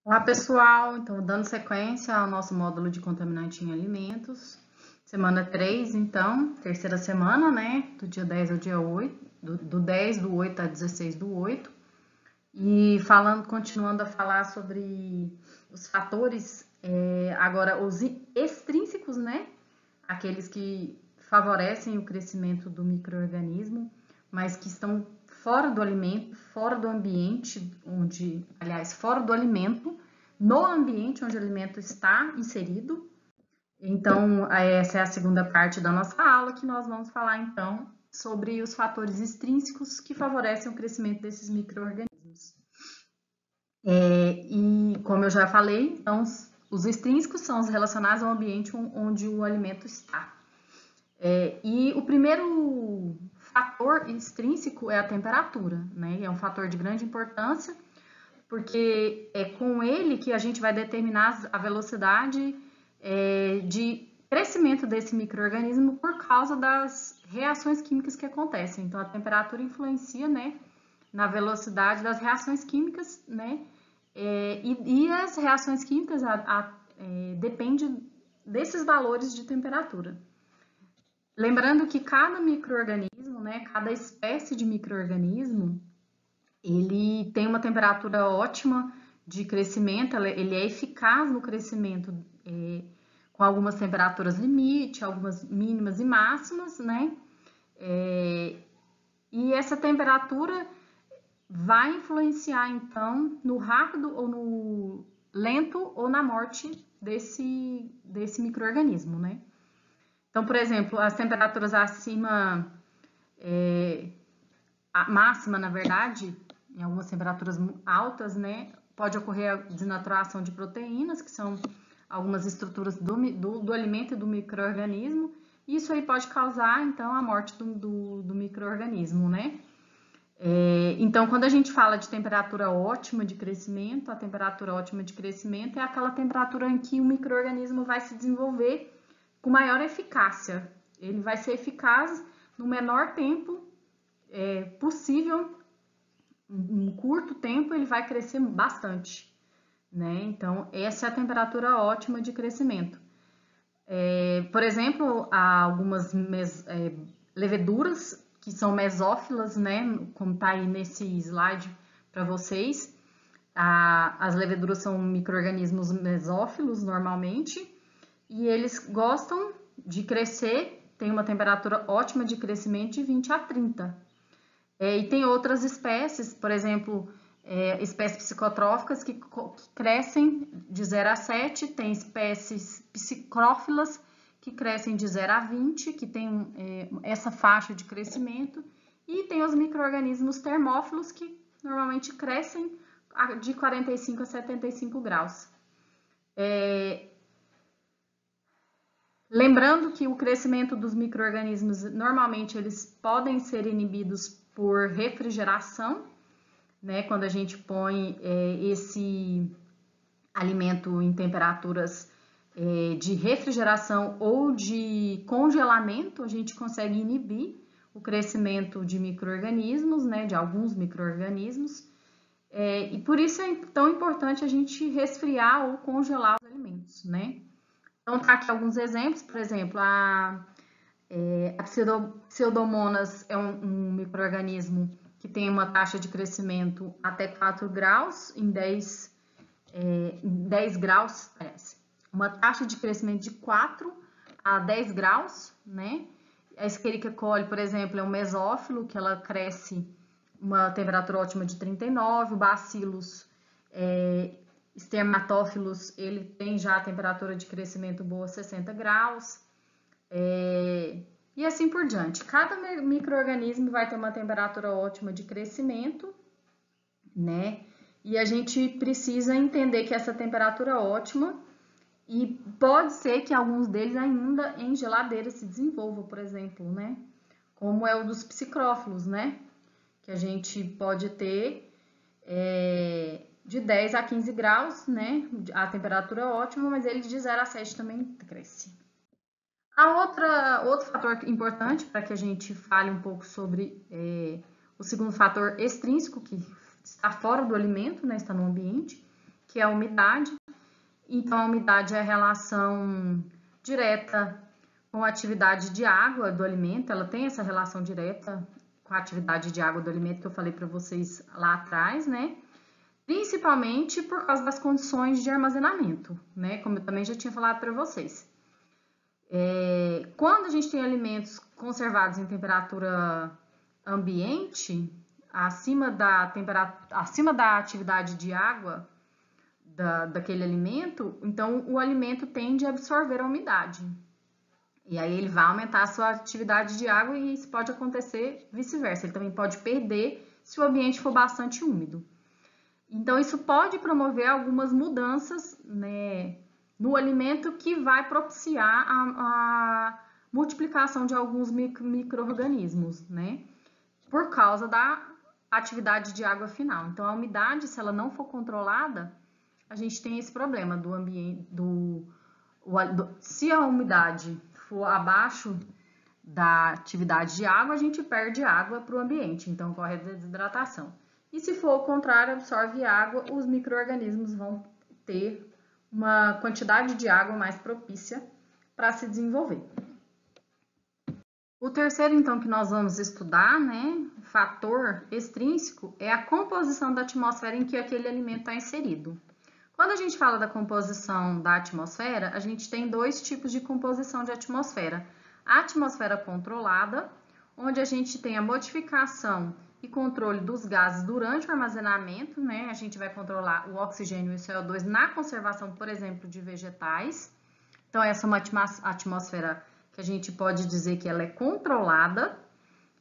Olá, pessoal. Então, dando sequência ao nosso módulo de contaminante em alimentos, semana 3, então, terceira semana, né? Do dia 10 ao dia 8, do 10 do 8 a 16 do 8. E continuando a falar sobre os fatores, agora os extrínsecos, né? Aqueles que favorecem o crescimento do micro-organismo, mas que estão fora do alimento, fora do ambiente, fora do alimento, no ambiente onde o alimento está inserido. Então, essa é a segunda parte da nossa aula, que nós vamos falar, então, sobre os fatores extrínsecos que favorecem o crescimento desses micro-organismos. E, como eu já falei, então, os extrínsecos são os relacionados ao ambiente onde o alimento está. E o primeiro fator extrínseco é a temperatura, né? É um fator de grande importância, porque é com ele que a gente vai determinar a velocidade de crescimento desse micro-organismo por causa das reações químicas que acontecem. Então, a temperatura influencia, né, na velocidade das reações químicas, né? E as reações químicas dependem desses valores de temperatura. Lembrando que cada micro-organismo, né, cada espécie de micro-organismo, ele tem uma temperatura ótima de crescimento, ele é eficaz no crescimento com algumas temperaturas limite, algumas mínimas e máximas, né? E essa temperatura vai influenciar, então, no rápido ou no lento ou na morte desse micro-organismo, né? Então, por exemplo, as temperaturas acima, a máxima, na verdade, em algumas temperaturas altas, né, pode ocorrer a desnaturação de proteínas, que são algumas estruturas do alimento e do micro-organismo. Isso aí pode causar, então, a morte do micro-organismo, né? Então, quando a gente fala de temperatura ótima de crescimento, a temperatura ótima de crescimento é aquela temperatura em que o micro-organismo vai se desenvolver com maior eficácia. Ele vai ser eficaz no menor tempo possível, em curto tempo, ele vai crescer bastante, né? Então, essa é a temperatura ótima de crescimento. Por exemplo, há algumas leveduras que são mesófilas, né? Como está aí nesse slide para vocês. As leveduras são micro-organismos mesófilos normalmente e eles gostam de crescer, tem uma temperatura ótima de crescimento de 20 a 30. E tem outras espécies, por exemplo, espécies psicotróficas que crescem de 0 a 7, tem espécies psicrófilas que crescem de 0 a 20, que tem essa faixa de crescimento, e tem os micro-organismos termófilos que normalmente crescem de 45 a 75 graus. Lembrando que o crescimento dos micro-organismos, normalmente, eles podem ser inibidos por refrigeração, né? Quando a gente põe esse alimento em temperaturas de refrigeração ou de congelamento, a gente consegue inibir o crescimento de micro-organismos, né? De alguns micro-organismos. E por isso é tão importante a gente resfriar ou congelar os alimentos, né? Então, tá aqui alguns exemplos, por exemplo, a Pseudomonas é um micro-organismo que tem uma taxa de crescimento até 4 graus em 10 graus, parece. Uma taxa de crescimento de 4 a 10 graus, né? A Escherichia coli, por exemplo, é um mesófilo, que ela cresce uma temperatura ótima de 39. O Bacillus Spermatófilos, ele tem já a temperatura de crescimento boa, 60 graus. E assim por diante. Cada micro-organismo vai ter uma temperatura ótima de crescimento, né? E a gente precisa entender que essa temperatura ótima, e pode ser que alguns deles ainda em geladeira se desenvolvam, por exemplo, né? Como é o dos psicrófilos, né? Que a gente pode ter de 10 a 15 graus, né? A temperatura ótima, mas ele de 0 a 7 também cresce. Outro fator importante para que a gente fale um pouco sobre o segundo fator extrínseco, que está fora do alimento, né, está no ambiente, que é a umidade. Então, a umidade é a relação direta com a atividade de água do alimento, ela tem essa relação direta com a atividade de água do alimento que eu falei para vocês lá atrás, né? Principalmente por causa das condições de armazenamento, né? Como eu também já tinha falado para vocês. Quando a gente tem alimentos conservados em temperatura ambiente, acima da atividade de água daquele alimento, então o alimento tende a absorver a umidade. E aí ele vai aumentar a sua atividade de água e isso pode acontecer vice-versa. Ele também pode perder se o ambiente for bastante úmido. Então, isso pode promover algumas mudanças, né, no alimento que vai propiciar a multiplicação de alguns micro-organismos, né, por causa da atividade de água final. Então, a umidade, se ela não for controlada, a gente tem esse problema do ambiente, se a umidade for abaixo da atividade de água, a gente perde água para o ambiente, então ocorre a desidratação. E se for o contrário, absorve água, os micro-organismos vão ter uma quantidade de água mais propícia para se desenvolver. O terceiro, então, que nós vamos estudar, né, fator extrínseco, é a composição da atmosfera em que aquele alimento está inserido. Quando a gente fala da composição da atmosfera, a gente tem dois tipos de composição de atmosfera. A atmosfera controlada, onde a gente tem a modificação e controle dos gases durante o armazenamento, né? A gente vai controlar o oxigênio e o CO2 na conservação, por exemplo, de vegetais. Então, essa é uma atmosfera que a gente pode dizer que ela é controlada.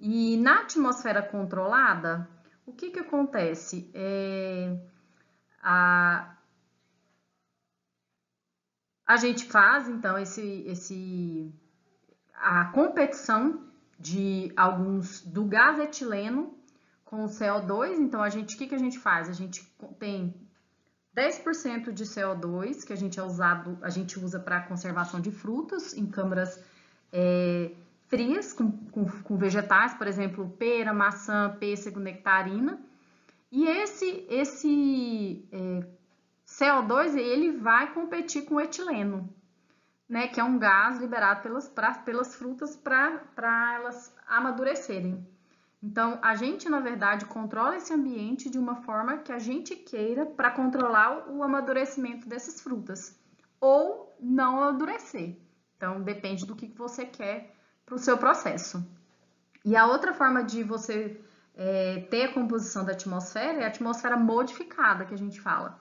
E na atmosfera controlada, o que acontece? A gente faz, então, a competição de do gás etileno com o CO2. Então, o que a gente faz? A gente tem 10% de CO2 que a gente usa para conservação de frutos em câmaras frias, com vegetais, por exemplo, pera, maçã, pêssego, nectarina. E esse CO2, ele vai competir com o etileno, né, que é um gás liberado pelas frutas para elas amadurecerem. Então, a gente, na verdade, controla esse ambiente de uma forma que a gente queira para controlar o amadurecimento dessas frutas, ou não amadurecer. Então, depende do que você quer para o seu processo. E a outra forma de você ter a composição da atmosfera é a atmosfera modificada, que a gente fala.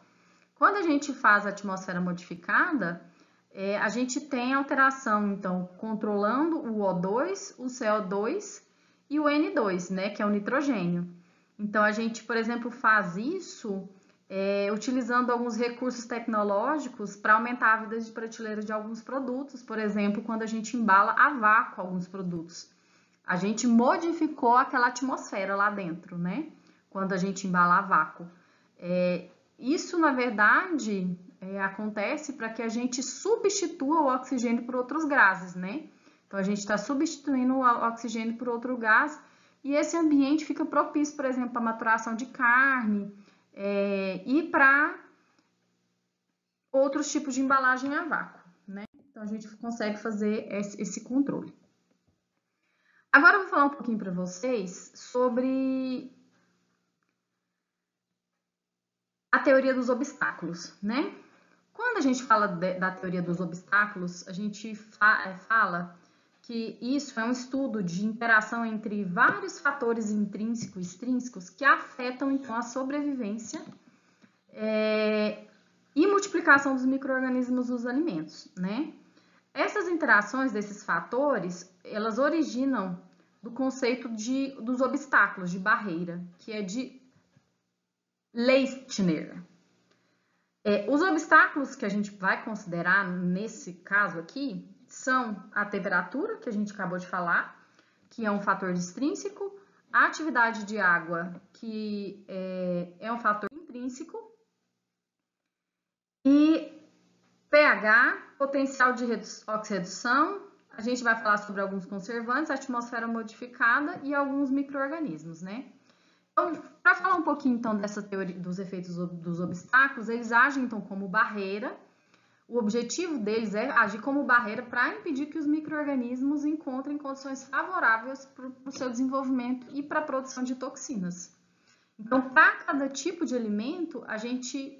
Quando a gente faz a atmosfera modificada, a gente tem alteração, então, controlando o O2, o CO2 e o N2, né, que é o nitrogênio. Então, a gente, por exemplo, faz isso utilizando alguns recursos tecnológicos para aumentar a vida de prateleira de alguns produtos. Por exemplo, quando a gente embala a vácuo alguns produtos. A gente modificou aquela atmosfera lá dentro, né, quando a gente embala a vácuo. Isso, na verdade, acontece para que a gente substitua o oxigênio por outros gases, né? Então, a gente está substituindo o oxigênio por outro gás e esse ambiente fica propício, por exemplo, para a maturação de carne e para outros tipos de embalagem a vácuo, né? Então, a gente consegue fazer esse controle. Agora, eu vou falar um pouquinho para vocês sobre a teoria dos obstáculos, né? Quando a gente fala da teoria dos obstáculos, a gente fala que isso é um estudo de interação entre vários fatores intrínsecos e extrínsecos que afetam, então, a sobrevivência e multiplicação dos micro-organismos dos alimentos, né? Essas interações desses fatores, elas originam do conceito dos obstáculos, de barreira, que é de Leitner. Os obstáculos que a gente vai considerar nesse caso aqui são a temperatura, que a gente acabou de falar, que é um fator extrínseco, a atividade de água, que é um fator intrínseco, e pH, potencial de oxirredução, a gente vai falar sobre alguns conservantes, atmosfera modificada e alguns micro-organismos, né? Para falar um pouquinho então dessa teoria dos efeitos dos obstáculos, eles agem então como barreira. O objetivo deles é agir como barreira para impedir que os micro-organismos encontrem condições favoráveis para o seu desenvolvimento e para a produção de toxinas. Então, para cada tipo de alimento, a gente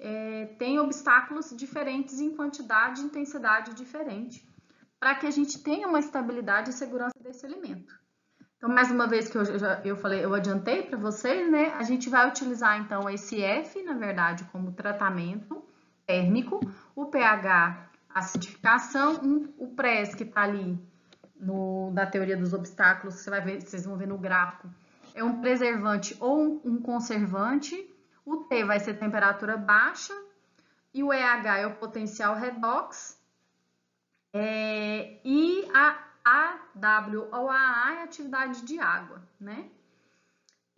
tem obstáculos diferentes em quantidade e intensidade diferente, para que a gente tenha uma estabilidade e segurança desse alimento. Então, mais uma vez que eu adiantei para vocês, né? A gente vai utilizar então esse F, na verdade, como tratamento térmico, o pH, acidificação, o PRES, que está ali da teoria dos obstáculos, que vocês vão ver no gráfico, é um preservante ou um conservante. O T vai ser temperatura baixa e o EH é o potencial redox. E a AW ou AA é a atividade de água, né?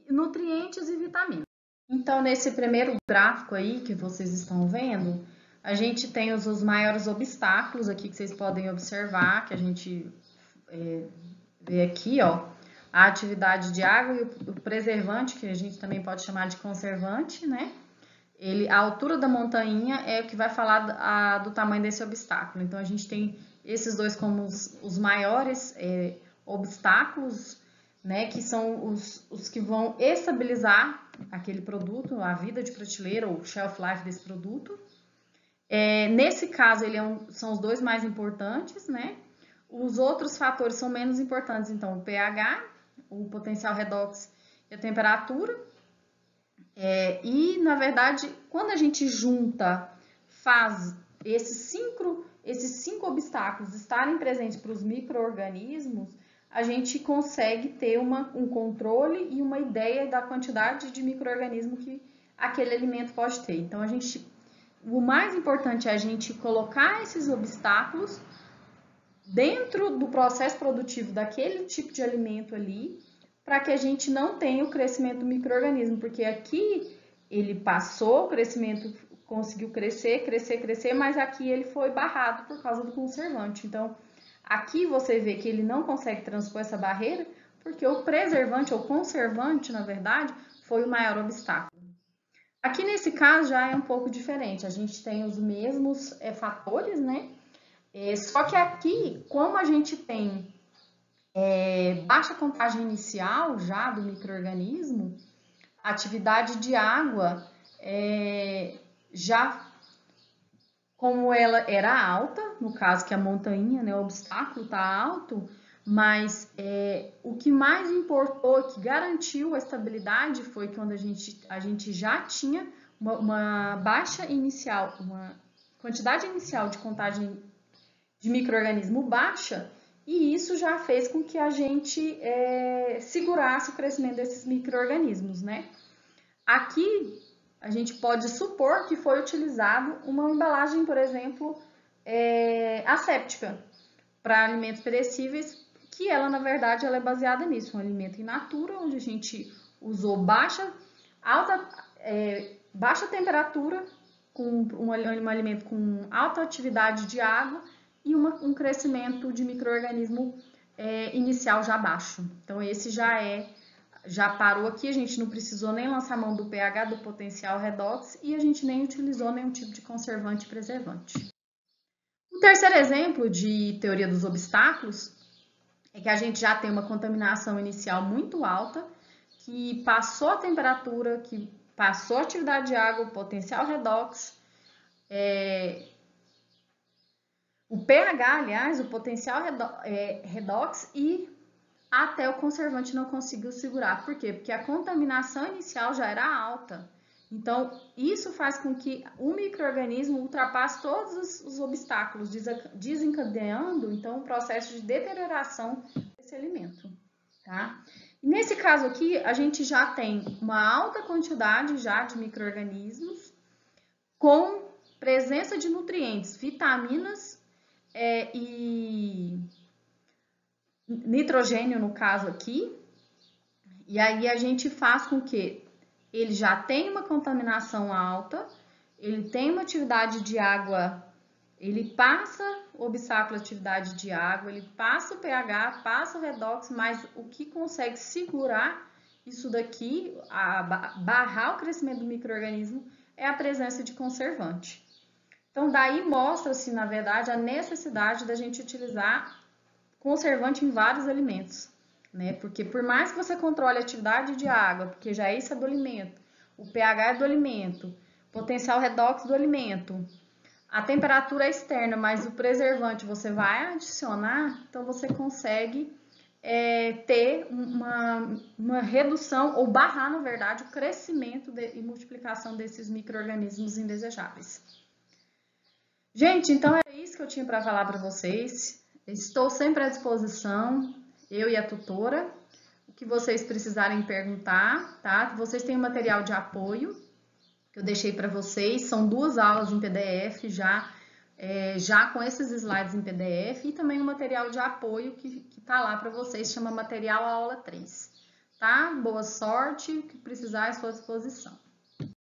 Nutrientes e vitaminas. Então, nesse primeiro gráfico aí que vocês estão vendo, a gente tem os maiores obstáculos aqui que vocês podem observar, que a gente vê aqui, ó, a atividade de água e o preservante, que a gente também pode chamar de conservante, né? A altura da montanha é o que vai falar do tamanho desse obstáculo. Então, a gente tem esses dois como os maiores obstáculos, né, que são os que vão estabilizar aquele produto, a vida de prateleira ou shelf life desse produto. Nesse caso, são os dois mais importantes, né? Os outros fatores são menos importantes, então o pH, o potencial redox e a temperatura. E, na verdade, quando a gente faz esses cinco obstáculos estarem presentes para os micro-organismos, a gente consegue ter um controle e uma ideia da quantidade de micro-organismo que aquele alimento pode ter. Então, o mais importante é a gente colocar esses obstáculos dentro do processo produtivo daquele tipo de alimento ali, para que a gente não tenha o crescimento do micro-organismo, porque aqui ele passou, o crescimento conseguiu crescer, mas aqui ele foi barrado por causa do conservante. Então, aqui você vê que ele não consegue transpor essa barreira, porque o preservante ou conservante, na verdade, foi o maior obstáculo. Aqui nesse caso já é um pouco diferente, a gente tem os mesmos fatores, né? Só que aqui, como a gente tem baixa contagem inicial já do micro-organismo, a atividade de água já, como ela era alta, no caso que a montanha, né, o obstáculo está alto, mas o que mais importou, que garantiu a estabilidade, foi quando a gente já tinha uma baixa inicial, uma quantidade inicial de contagem de micro-organismo baixa, e isso já fez com que a gente segurasse o crescimento desses micro-organismos, né? Aqui, a gente pode supor que foi utilizado uma embalagem, por exemplo, asséptica para alimentos perecíveis, que ela, na verdade, ela é baseada nisso, um alimento in natura, onde a gente usou baixa temperatura, com um alimento com alta atividade de água e um crescimento de micro-organismo inicial já baixo. Então, esse já parou aqui, a gente não precisou nem lançar mão do pH, do potencial redox, e a gente nem utilizou nenhum tipo de conservante e preservante. O terceiro exemplo de teoria dos obstáculos é que a gente já tem uma contaminação inicial muito alta, que passou a temperatura, que passou a atividade de água, o potencial redox, o pH, aliás, o potencial redox, e até o conservante não conseguiu segurar. Por quê? Porque a contaminação inicial já era alta. Então, isso faz com que o micro-organismo ultrapasse todos os obstáculos, desencadeando, então, o processo de deterioração desse alimento, tá? E nesse caso aqui, a gente já tem uma alta quantidade já de micro-organismos com presença de nutrientes, vitaminas e nitrogênio, no caso aqui, e aí a gente faz com que ele já tenha uma contaminação alta, ele tem uma atividade de água, ele passa o obstáculo de atividade de água, ele passa o pH, passa o redox, mas o que consegue segurar isso daqui, barrar o crescimento do micro-organismo, é a presença de conservante. Então, daí mostra-se, na verdade, a necessidade da gente utilizar conservante em vários alimentos, né? Porque por mais que você controle a atividade de água, porque já isso é do alimento, o pH do alimento, potencial redox do alimento, a temperatura é externa, mas o preservante você vai adicionar, então você consegue ter uma redução ou barrar, na verdade, o crescimento e multiplicação desses micro-organismos indesejáveis. Gente, então é isso que eu tinha para falar para vocês. Estou sempre à disposição, eu e a tutora. O que vocês precisarem perguntar, tá? Vocês têm um material de apoio que eu deixei para vocês. São 2 aulas em PDF já com esses slides em PDF e também um material de apoio que tá lá para vocês, chama Material Aula 3, tá? Boa sorte, o que precisar é à sua disposição.